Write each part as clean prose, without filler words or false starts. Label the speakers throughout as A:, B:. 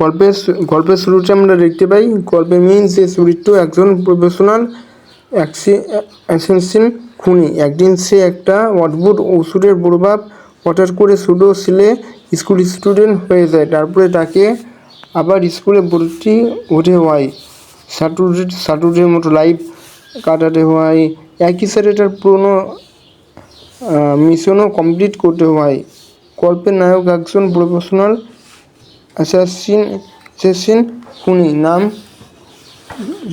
A: গল্পের শুরুটা আমরা দেখতে পাই। গল্পের মেইন যে চরিত্র একজন প্রফেশনাল অ্যাসাসিন খুনি। একদিন সে একটা অদ্ভুত ওষুধের প্রভাব হঠাৎ করে ছোটো ছেলে স্কুল স্টুডেন্ট হয়ে যায়। তারপরে তাকে আবার স্কুলে ভর্তি হতে হয়, ছাত্রদের মতো লাইফ কাটাতে হয়, একই সাথে তার পুরনো মিশনও কমপ্লিট করতে হয়। গল্পের নায়ক একজন প্রফেশনাল অ্যাসাসিন খুনি, নাম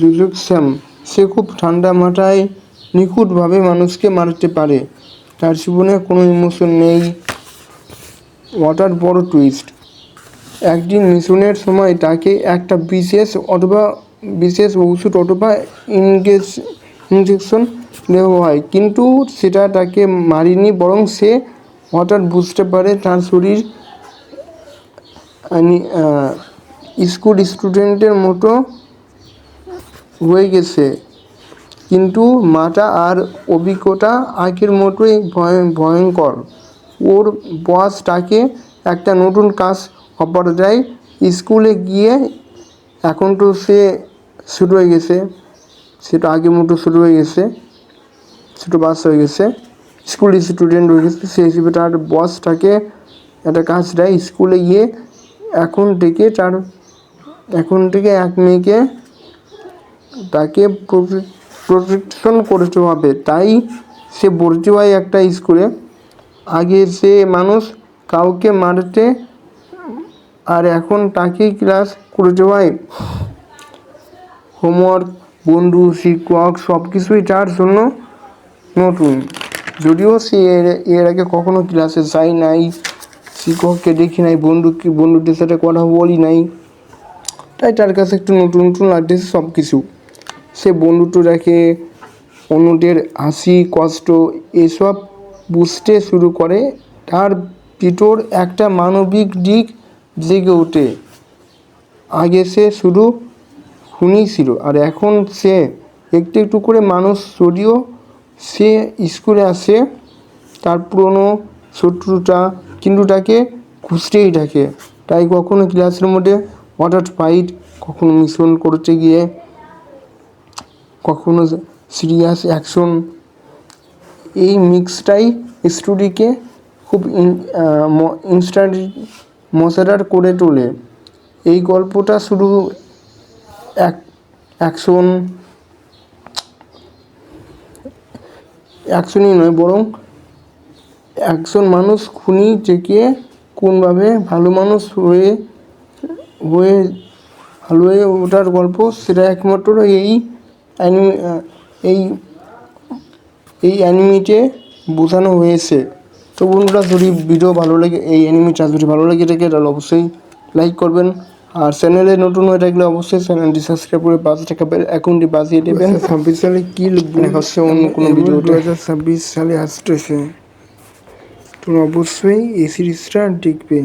A: জোসেফ স্যাম। সে খুব ঠান্ডা মাথায় নিখুঁতভাবে মানুষকে মারতে পারে। তার জীবনে কোনো ইমোশন নেই। হঠাৎ বড় টুইস্ট, একদিন মিশনের সময় তাকে একটা বিশেষ ওষুধ অথবা ইনজেকশন দেওয়া হয়, কিন্তু সেটা তাকে মারেনি, বরং সে হঠাৎ বুঝতে পারে তার শরীর স্কুল স্টুডেন্টের মতো হয়ে গেছে, কিন্তু মাটা আর অভিজ্ঞতা আগের মতোই ভয়ঙ্কর। ওর বস তাকে একটা নতুন কাজ অফার দেয় স্কুলে গিয়ে। এখন তো সে শুরু হয়ে গেছে, সেটা আগের মতো শুরু হয়ে গেছে, ছোটো বাচ্চা হয়ে গেছে, স্কুল স্টুডেন্ট হয়ে গেছে। সেই হিসেবে তার বস তাকে একটা কাজ দেয় স্কুলে গিয়ে এখন থেকে এক মেয়েকে তাকে প্রোটেকশন করতে হবে। তাই সে ভর্তি হয় একটা স্কুলে। আগে সে মানুষ কাউকে মারতে, আর এখন তাকেই ক্লাস করতে হয়। হোমওয়ার্ক, বন্ধু, শিক্ষক সব কিছুই তার জন্য নতুন। যদিও সে এর আগে কখনো ক্লাসে যায় নাই, শিক্ষককে দেখি নাই, বন্ধুদের সাথে কথা বলি নাই, তাই তার কাছে একটু নতুন নতুন লাগতেছে সব কিছু। সে বন্ধুত্ব দেখে, অন্যদের হাসি কষ্ট এসব বুঝতে শুরু করে। তার ভিতর একটা মানবিক দিক জেগে ওঠে। আগে সে শুধু খুনি ছিল, আর এখন সে একটু একটু করে মানুষ। যদিও সে স্কুলে আসে তার পুরনো শত্রুতা, কিন্তু তাকে খুঁজতেই থাকে। তাই কখনো ক্লাসের মধ্যে হঠাৎ ফাইট, কখনো মিশন করতে গিয়ে, কখনো সিরিয়াস অ্যাকশন। এই মিক্সটাই স্টোরিকে খুব মজাদার করে তোলে। এই গল্পটা শুধু অ্যাকশনই নয়, বরং একজন মানুষ খুনি থেকে কোনভাবে ভালো মানুষ হয়ে ওঠার গল্প, সেটা একমাত্র এই অ্যানিমেটে বোঝানো হয়েছে। তো বন্ধুরা, যদি ভিডিও ভালো লাগে, এই অ্যানিমেটা যদি ভালো লাগে থাকে, তাহলে অবশ্যই লাইক করবেন। আর চ্যানেলে নতুন হয়ে থাকলে অবশ্যই চ্যানেলটি সাবস্ক্রাইব করে পাশে থাকা বেল আইকনটি বাজিয়ে দেবেন। 2026 সালে কি দেখা হচ্ছে অন্য কোনো ভিডিও। 2026 সালে আসতেছে, তো অবশ্যই এই সিরিজটা দেখবে।